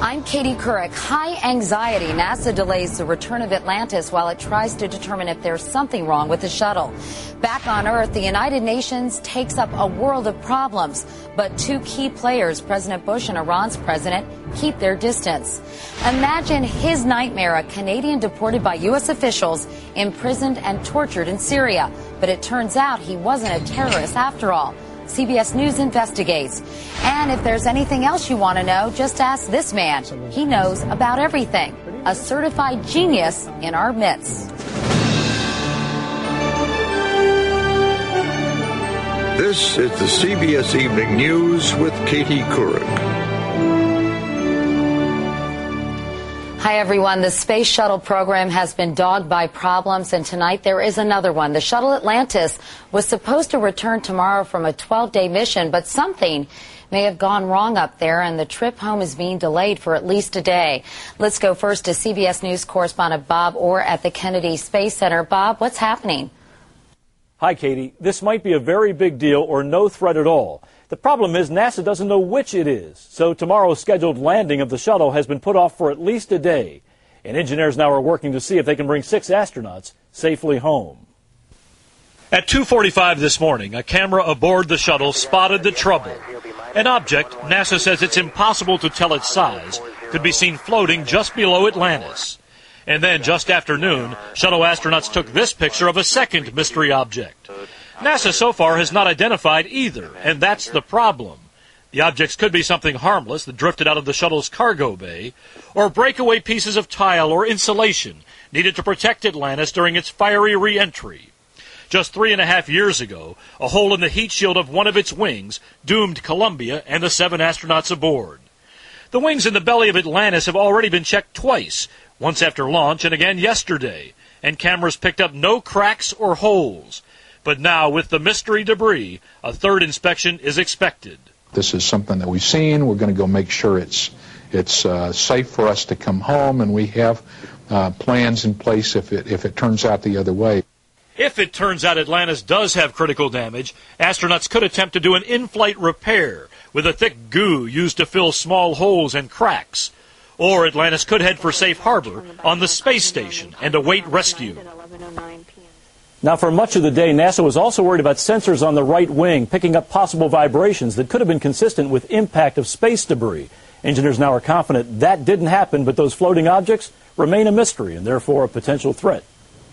I'm Katie Couric. High anxiety. NASA delays the return of Atlantis while it tries to determine if there's something wrong with the shuttle. Back on Earth, the United Nations takes up a world of problems. But two key players, President Bush and Iran's president, keep their distance. Imagine his nightmare, a Canadian deported by U.S. officials, imprisoned and tortured in Syria. But it turns out he wasn't a terrorist after all. CBS News investigates. And if there's anything else you want to know, just ask this man. He knows about everything. A certified genius in our midst. This is the CBS Evening News with Katie Couric. Hi, everyone. The space shuttle program has been dogged by problems, and tonight there is another one. The shuttle Atlantis was supposed to return tomorrow from a 12-day mission, but something may have gone wrong up there, and the trip home is being delayed for at least a day. Let's go first to CBS News correspondent Bob Orr at the Kennedy Space Center. Bob, what's happening? Hi, Katie. This might be a very big deal or no threat at all. The problem is NASA doesn't know which it is, so tomorrow's scheduled landing of the shuttle has been put off for at least a day. And engineers now are working to see if they can bring 6 astronauts safely home. At 2:45 this morning, a camera aboard the shuttle spotted the trouble. An object, NASA says it's impossible to tell its size, could be seen floating just below Atlantis. And then, just after noon, shuttle astronauts took this picture of a second mystery object. NASA so far has not identified either, and that's the problem. The objects could be something harmless that drifted out of the shuttle's cargo bay, or breakaway pieces of tile or insulation needed to protect Atlantis during its fiery re-entry. Just 3.5 years ago, a hole in the heat shield of one of its wings doomed Columbia and the 7 astronauts aboard. The wings in the belly of Atlantis have already been checked twice, once after launch and again yesterday, and cameras picked up no cracks or holes. But now, with the mystery debris, a third inspection is expected. This is something that we've seen. We're going to go make sure it's safe for us to come home, and we have plans in place if it turns out the other way. If it turns out Atlantis does have critical damage, astronauts could attempt to do an in-flight repair with a thick goo used to fill small holes and cracks. Or Atlantis could head for safe harbor on the space station and await rescue. Now, for much of the day, NASA was also worried about sensors on the right wing picking up possible vibrations that could have been consistent with impact of space debris. Engineers now are confident that didn't happen, but those floating objects remain a mystery and therefore a potential threat.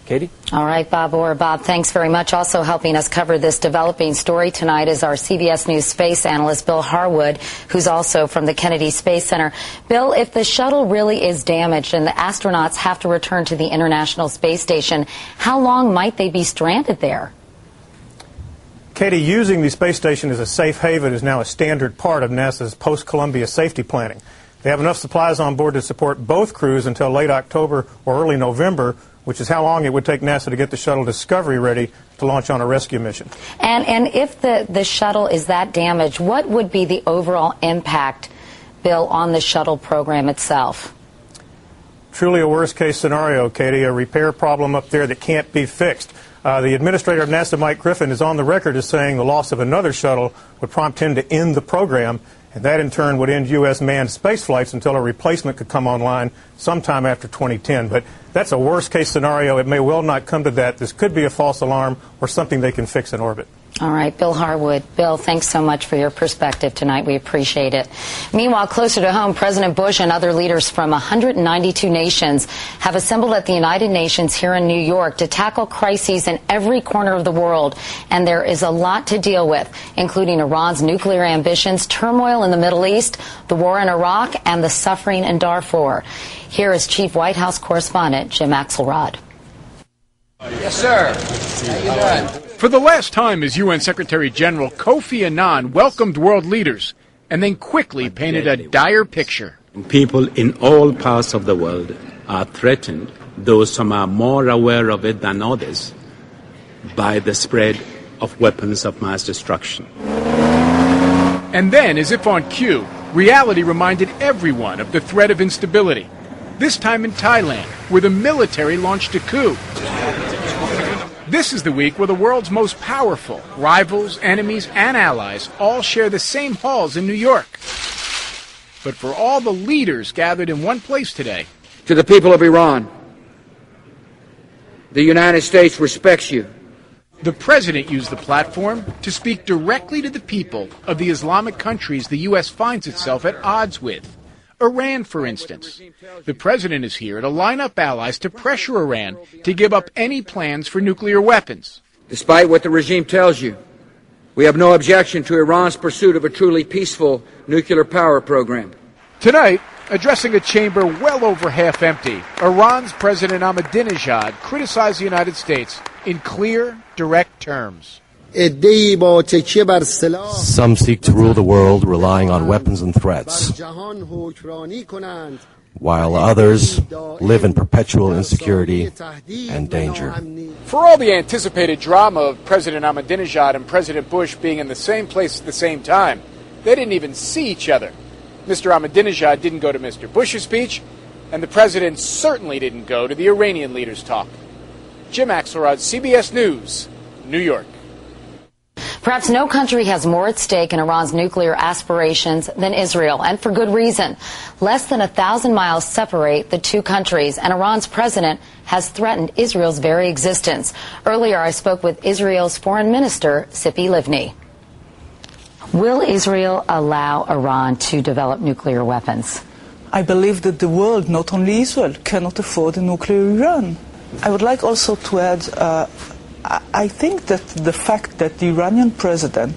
Katie? All right, Bob Orr. Bob, thanks very much. Also helping us cover this developing story tonight is our CBS News space analyst, Bill Harwood, who's also from the Kennedy Space Center. Bill, if the shuttle really is damaged and the astronauts have to return to the International Space Station, how long might they be stranded there? Katie, using the space station as a safe haven is now a standard part of NASA's post-Columbia safety planning. They have enough supplies on board to support both crews until late October or early November, which is how long it would take NASA to get the shuttle Discovery ready to launch on a rescue mission. And if the shuttle is that damaged, what would be the overall impact, Bill, on the shuttle program itself? Truly a worst-case scenario, Katie, a repair problem up there that can't be fixed. The administrator of NASA, Mike Griffin, is on the record as saying the loss of another shuttle would prompt him to end the program, and that in turn would end U.S. manned space flights until a replacement could come online sometime after 2010. But that's a worst-case scenario. It may well not come to that. This could be a false alarm or something they can fix in orbit. All right, Bill Harwood. Bill, thanks so much for your perspective tonight. We appreciate it. Meanwhile, closer to home, President Bush and other leaders from 192 nations have assembled at the United Nations here in New York to tackle crises in every corner of the world. And there is a lot to deal with, including Iran's nuclear ambitions, turmoil in the Middle East, the war in Iraq, and the suffering in Darfur. Here is Chief White House correspondent Jim Axelrod. Yes, sir. How you doing? For the last time as UN Secretary General, Kofi Annan welcomed world leaders and then quickly painted a dire picture. People in all parts of the world are threatened, though some are more aware of it than others, by the spread of weapons of mass destruction. And then, as if on cue, reality reminded everyone of the threat of instability. This time in Thailand, where the military launched a coup. This is the week where the world's most powerful rivals, enemies, and allies all share the same halls in New York. but for all the leaders gathered in one place today. To the people of Iran, the United States respects you. The president used the platform to speak directly to the people of the Islamic countries the U.S. finds itself at odds with. Iran, for instance. The president is here to line up allies to pressure Iran to give up any plans for nuclear weapons. Despite what the regime tells you, we have no objection to Iran's pursuit of a truly peaceful nuclear power program. Tonight, addressing a chamber well over half empty, Iran's President Ahmadinejad criticized the United States in clear, direct terms. Some seek to rule the world relying on weapons and threats, while others live in perpetual insecurity and danger. For all the anticipated drama of President Ahmadinejad and President Bush being in the same place at the same time, they didn't even see each other. Mr. Ahmadinejad didn't go to Mr. Bush's speech, and the president certainly didn't go to the Iranian leader's talk. Jim Axelrod, CBS News, New York. Perhaps no country has more at stake in Iran's nuclear aspirations than Israel, and for good reason. Less than 1,000 miles separate the two countries, and Iran's president has threatened Israel's very existence. Earlier, I spoke with Israel's Foreign Minister, Tzipi Livni. Will Israel allow Iran to develop nuclear weapons? I believe that the world, not only Israel, cannot afford a nuclear Iran. I would like also to add, I think that the fact that the Iranian president,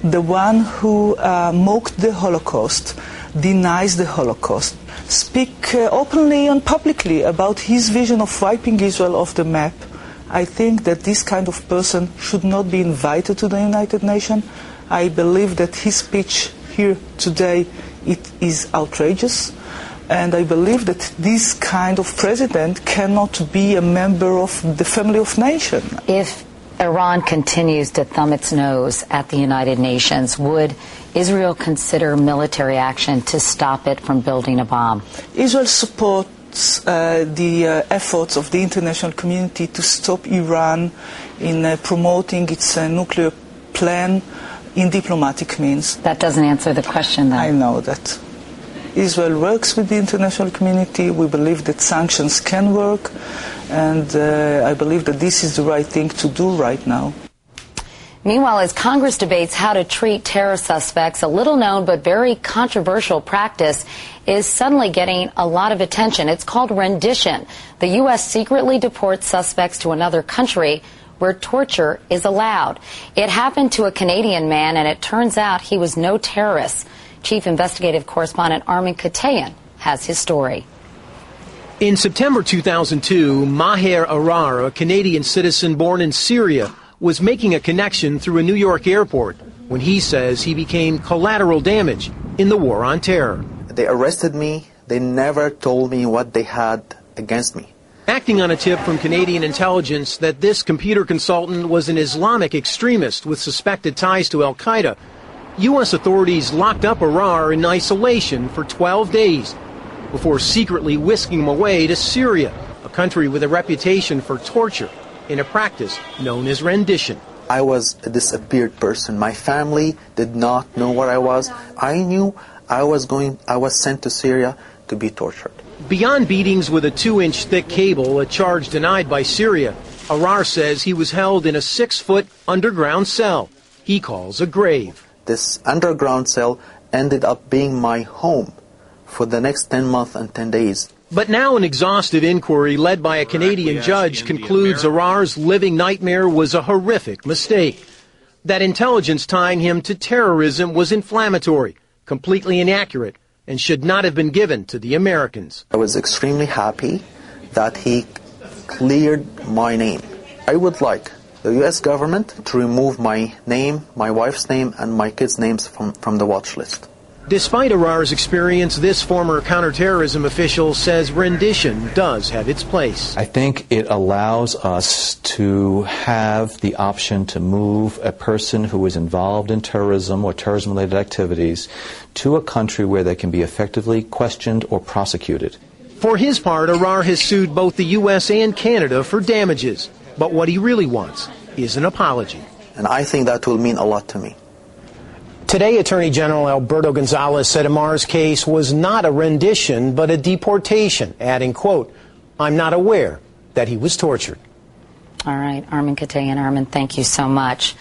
the one who mocked the Holocaust, denies the Holocaust, speak openly and publicly about his vision of wiping Israel off the map, I think that this kind of person should not be invited to the United Nations. I believe that his speech here today, it is outrageous. And I believe that this kind of president cannot be a member of the family of nations. If Iran continues to thumb its nose at the United Nations, would Israel consider military action to stop it from building a bomb? Israel supports the efforts of the international community to stop Iran in promoting its nuclear plan in diplomatic means. That doesn't answer the question, though. I know that. Israel works with the international community. We believe that sanctions can work, and I believe that this is the right thing to do right now. Meanwhile, as Congress debates how to treat terror suspects, a little-known but very controversial practice is suddenly getting a lot of attention. It's called rendition. The U.S. secretly deports suspects to another country where torture is allowed. It happened to a Canadian man, and it turns out he was no terrorist. Chief Investigative Correspondent Armin Katayan has his story. In September 2002, Maher Arar, a Canadian citizen born in Syria, was making a connection through a New York airport when he says he became collateral damage in the war on terror. They arrested me. They never told me what they had against me. Acting on a tip from Canadian intelligence that this computer consultant was an Islamic extremist with suspected ties to al-Qaeda, U.S. authorities locked up Arar in isolation for 12 days before secretly whisking him away to Syria, a country with a reputation for torture in a practice known as rendition. I was a disappeared person. My family did not know where I was. I knew I was sent to Syria to be tortured. Beyond beatings with a 2-inch thick cable, a charge denied by Syria, Arar says he was held in a 6-foot underground cell he calls a grave. This underground cell ended up being my home for the next 10 months and 10 days. But now an exhaustive inquiry led by a Canadian judge concludes Arar's living nightmare was a horrific mistake. That intelligence tying him to terrorism was inflammatory, completely inaccurate, and should not have been given to the Americans. I was extremely happy that he cleared my name. I would like the U.S. government to remove my name, my wife's name, and my kids' names from the watch list. Despite Arar's experience, this former counterterrorism official says rendition does have its place. I think it allows us to have the option to move a person who is involved in terrorism or terrorism-related activities to a country where they can be effectively questioned or prosecuted. For his part, Arar has sued both the U.S. and Canada for damages. But what he really wants is an apology. And I think that will mean a lot to me. Today, Attorney General Alberto Gonzales said Amar's case was not a rendition, but a deportation, adding, quote, "I'm not aware that he was tortured." All right, Armin Katayan. Armin, thank you so much.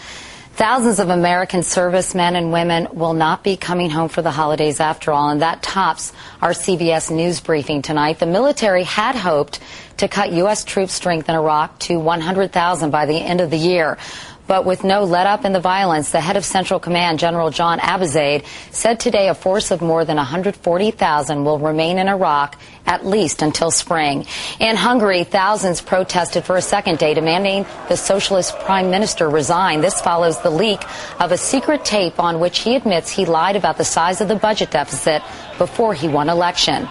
Thousands of American servicemen and women will not be coming home for the holidays after all, and that tops our CBS News briefing tonight. The military had hoped to cut U.S. troop strength in Iraq to 100,000 by the end of the year. But with no let-up in the violence, the head of Central Command, General John Abizaid, said today a force of more than 140,000 will remain in Iraq at least until spring. In Hungary, thousands protested for a second day, demanding the socialist prime minister resign. This follows the leak of a secret tape on which he admits he lied about the size of the budget deficit before he won election.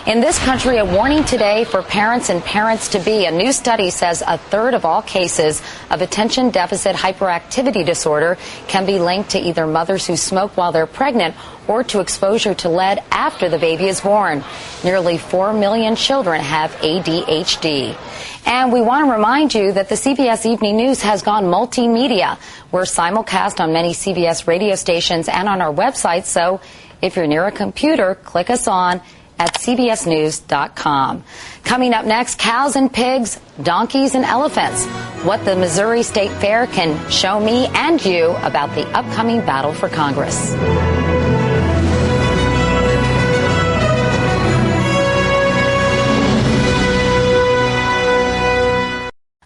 In this country, a warning today for parents and parents-to-be. A new study says a third of all cases of attention deficit hyperactivity disorder can be linked to either mothers who smoke while they're pregnant or to exposure to lead after the baby is born. Nearly 4 million children have ADHD. And we want to remind you that the CBS Evening News has gone multimedia. We're simulcast on many CBS radio stations and on our website, so if you're near a computer, click us on at cbsnews.com. Coming up next, cows and pigs, donkeys and elephants. What the Missouri State Fair can show me and you about the upcoming battle for Congress.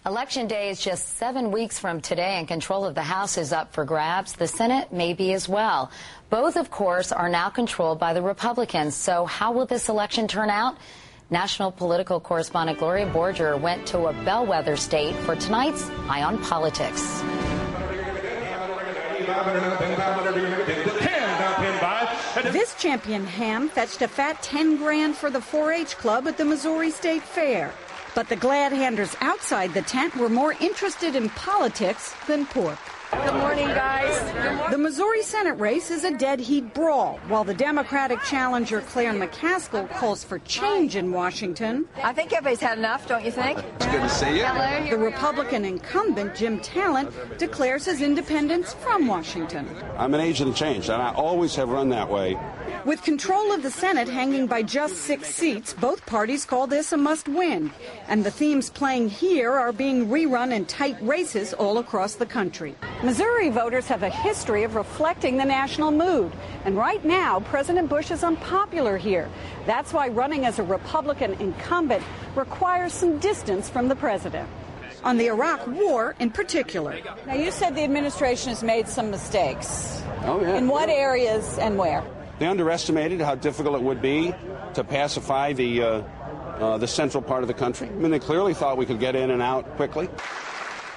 Election day is just 7 weeks from today, and control of the House is up for grabs. The Senate may be as well. Both, of course, are now controlled by the Republicans. So how will this election turn out? National political correspondent Gloria Borger went to a bellwether state for tonight's Eye on Politics. This champion ham fetched a fat 10 grand for the 4-H club at the Missouri State Fair. But the glad-handers outside the tent were more interested in politics than pork. Good morning, guys. Good morning. The Missouri Senate race is a dead-heat brawl, while the Democratic challenger Claire McCaskill calls for change in Washington. I think everybody's had enough, don't you think? It's good to see you. Hello. The Republican incumbent, Jim Talent, declares his independence from Washington. I'm an agent of change, and I always have run that way. With control of the Senate hanging by just 6 seats, both parties call this a must-win. And the themes playing here are being rerun in tight races all across the country. Missouri voters have a history of reflecting the national mood. And right now, President Bush is unpopular here. That's why running as a Republican incumbent requires some distance from the president. On the Iraq War in particular. Now, you said the administration has made some mistakes. Oh, yeah. In what areas and where? They underestimated how difficult it would be to pacify the central part of the country. I mean, they clearly thought we could get in and out quickly.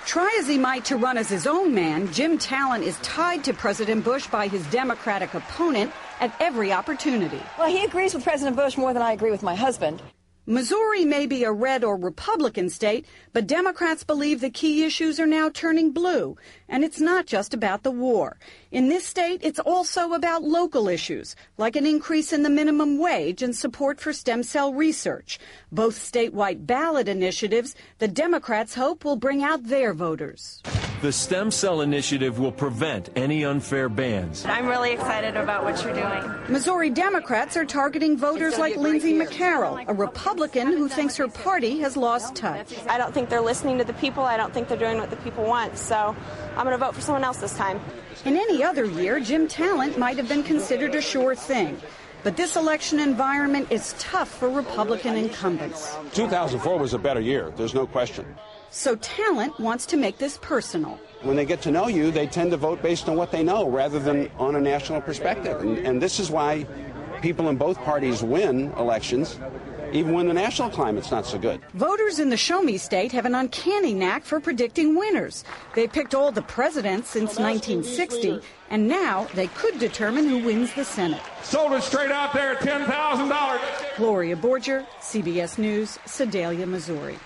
Try as he might to run as his own man, Jim Talent is tied to President Bush by his Democratic opponent at every opportunity. Well, he agrees with President Bush more than I agree with my husband. Missouri may be a red or Republican state, but Democrats believe the key issues are now turning blue. And it's not just about the war. In this state, it's also about local issues, like an increase in the minimum wage and support for stem cell research. Both statewide ballot initiatives the Democrats hope will bring out their voters. The stem cell initiative will prevent any unfair bans. I'm really excited about what you're doing. Missouri Democrats are targeting voters like Lindsay McCarroll, a Republican who thinks her party has lost touch. I don't think they're listening to the people. I don't think they're doing what the people want. So I'm going to vote for someone else this time. In any other year, Jim Talent might have been considered a sure thing. But this election environment is tough for Republican incumbents. 2004 was a better year, there's no question. So Talent wants to make this personal. When they get to know you, they tend to vote based on what they know rather than on a national perspective. And this is why people in both parties win elections, even when the national climate's not so good. Voters in the Show Me state have an uncanny knack for predicting winners. They picked all the presidents since 1960, and now they could determine who wins the Senate. Sold it straight out there at $10,000. Gloria Borger, CBS News, Sedalia, Missouri.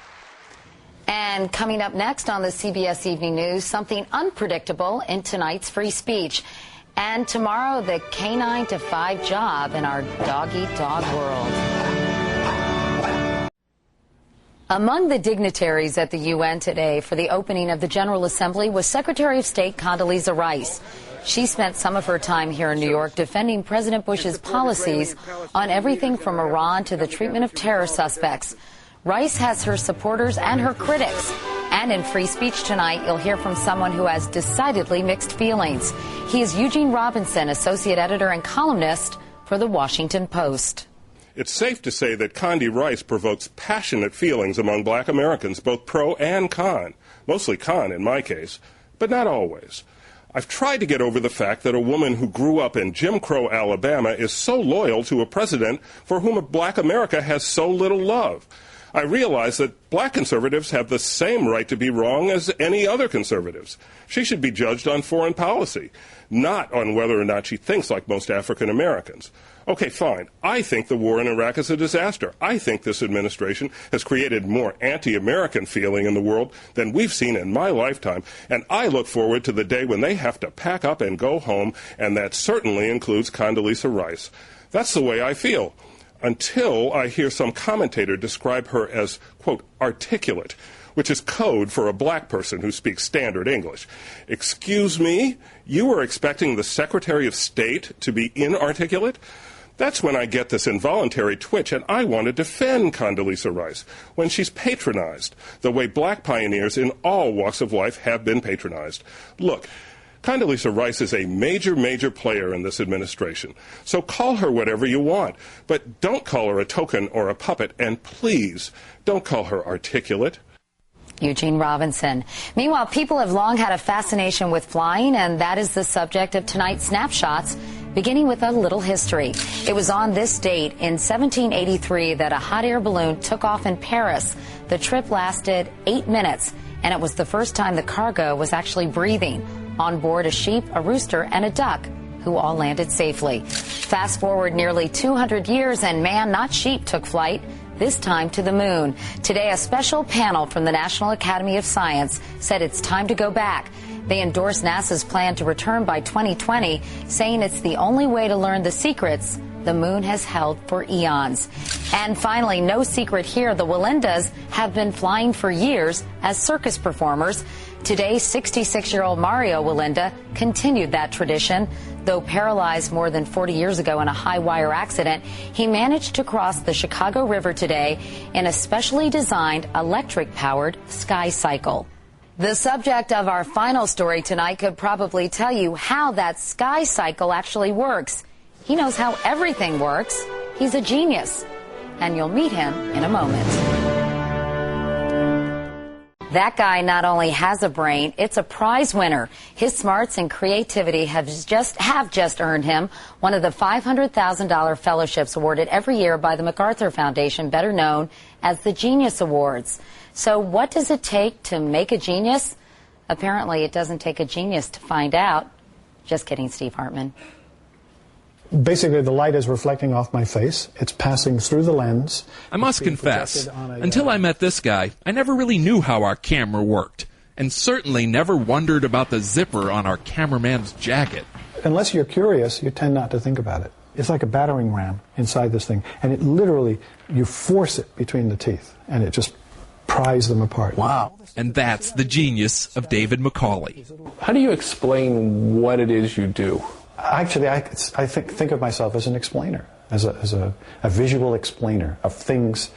And coming up next on the CBS Evening News, something unpredictable in tonight's free speech. And tomorrow, the K9 to 5 job in our dog-eat-dog world. Among the dignitaries at the UN today for the opening of the General Assembly was Secretary of State Condoleezza Rice. She spent some of her time here in New York defending President Bush's policies on everything from Iran to the treatment of terror suspects. Rice has her supporters and her critics. And in Free Speech tonight, you'll hear from someone who has decidedly mixed feelings. He is Eugene Robinson, associate editor and columnist for The Washington Post. It's safe to say that Condi Rice provokes passionate feelings among black Americans, both pro and con. Mostly con in my case, but not always. I've tried to get over the fact that a woman who grew up in Jim Crow Alabama is so loyal to a president for whom black America has so little love. I realize that black conservatives have the same right to be wrong as any other conservatives. She should be judged on foreign policy, not on whether or not she thinks like most African Americans. Okay, fine. I think the war in Iraq is a disaster. I think this administration has created more anti-American feeling in the world than we've seen in my lifetime, and I look forward to the day when they have to pack up and go home, and that certainly includes Condoleezza Rice. That's the way I feel, until I hear some commentator describe her as, quote, articulate, which is code for a black person who speaks standard English. Excuse me? You were expecting the Secretary of State to be inarticulate? That's when I get this involuntary twitch, and I want to defend Condoleezza Rice when she's patronized the way black pioneers in all walks of life have been patronized. Look, Condoleezza Rice is a major player in this administration, so call her whatever you want, but don't call her a token or a puppet, and please don't call her articulate. Eugene Robinson. Meanwhile, people have long had a fascination with flying, and that is the subject of tonight's Snapshots, beginning with a little history. It was on this date in 1783 that a hot air balloon took off in Paris. The trip lasted 8 minutes, and it was the first time the cargo was actually breathing. On board, a sheep, a rooster, and a duck, who all landed safely. Fast forward nearly 200 years, and man, not sheep, took flight, this time to the moon. Today, a special panel from the National Academy of Science said it's time to go back. They endorsed NASA's plan to return by 2020, saying it's the only way to learn the secrets the moon has held for eons. And finally, no secret here, the Walendas have been flying for years as circus performers. Today, 66-year-old Mario Walenda continued that tradition. Though paralyzed more than 40 years ago in a high-wire accident, he managed to cross the Chicago River today in a specially designed electric-powered sky cycle. The subject of our final story tonight could probably tell you how that sky cycle actually works. He knows how everything works. He's a genius, and you'll meet him in a moment. That guy not only has a brain, it's a prize winner. His smarts and creativity have just earned him one of the $500,000 fellowships awarded every year by the MacArthur Foundation, better known as the Genius Awards. So what does it take to make a genius? Apparently, it doesn't take a genius to find out. Just kidding, Steve Hartman. Basically, the light is reflecting off my face. It's passing through the lens. I must confess, until I met this guy, I never really knew how our camera worked, and certainly never wondered about the zipper on our cameraman's jacket. Unless you're curious, you tend not to think about it. It's like a battering ram inside this thing, and it literally, you force it between the teeth, and it just pries them apart. Wow. And that's the genius of David Macaulay. How do you explain what it is you do? Actually, I think of myself as an explainer, as a visual explainer of things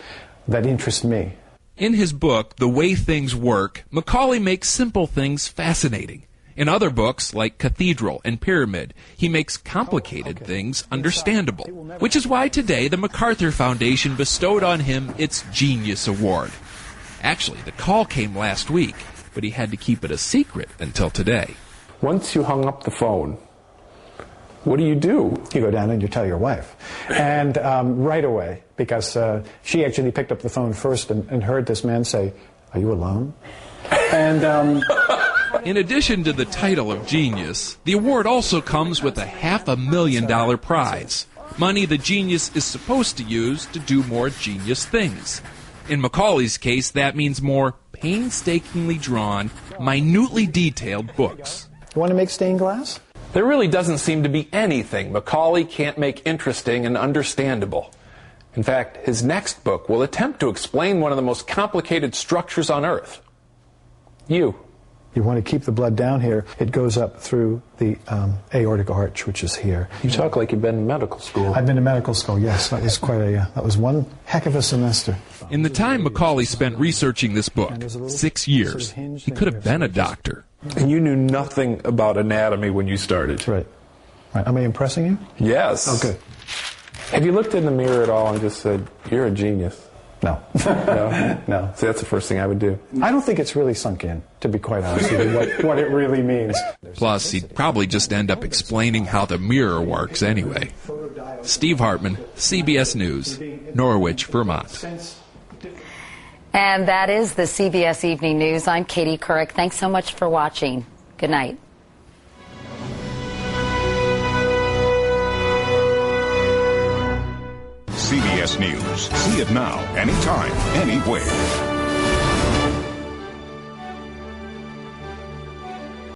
that interest me. In his book, The Way Things Work, Macaulay makes simple things fascinating. In other books, like Cathedral and Pyramid, he makes complicated things understandable, which is why today the MacArthur Foundation bestowed on him its Genius Award. Actually, the call came last week, but he had to keep it a secret until today. Once you hung up the phone, what do? You go down and you tell your wife. And right away, because she actually picked up the phone first and heard this man say, "Are you alone?" And in addition to the title of genius, the award also comes with a $500,000 prize, money the genius is supposed to use to do more genius things. In Macaulay's case, that means more painstakingly drawn, minutely detailed books. You want to make stained glass? There really doesn't seem to be anything Macaulay can't make interesting and understandable. In fact, his next book will attempt to explain one of the most complicated structures on Earth. You. You want to keep the blood down here. It goes up through the aortic arch, which is here. You talk like you've been in medical school. I've been to medical school, yes. That was that was one heck of a semester. In the time Macaulay spent researching this book, 6 years, he could have been a doctor. And you knew nothing about anatomy when you started. Right. Am I impressing you? Yes. Oh, good. Have you looked in the mirror at all and just said, you're a genius? No. No? No. See, that's the first thing I would do. I don't think it's really sunk in, to be quite honest with you, what it really means. Plus, he'd probably just end up explaining how the mirror works anyway. Steve Hartman, CBS News, Norwich, Vermont. And that is the CBS Evening News. I'm Katie Couric. Thanks so much for watching. Good night. CBS News. See it now, anytime, anywhere.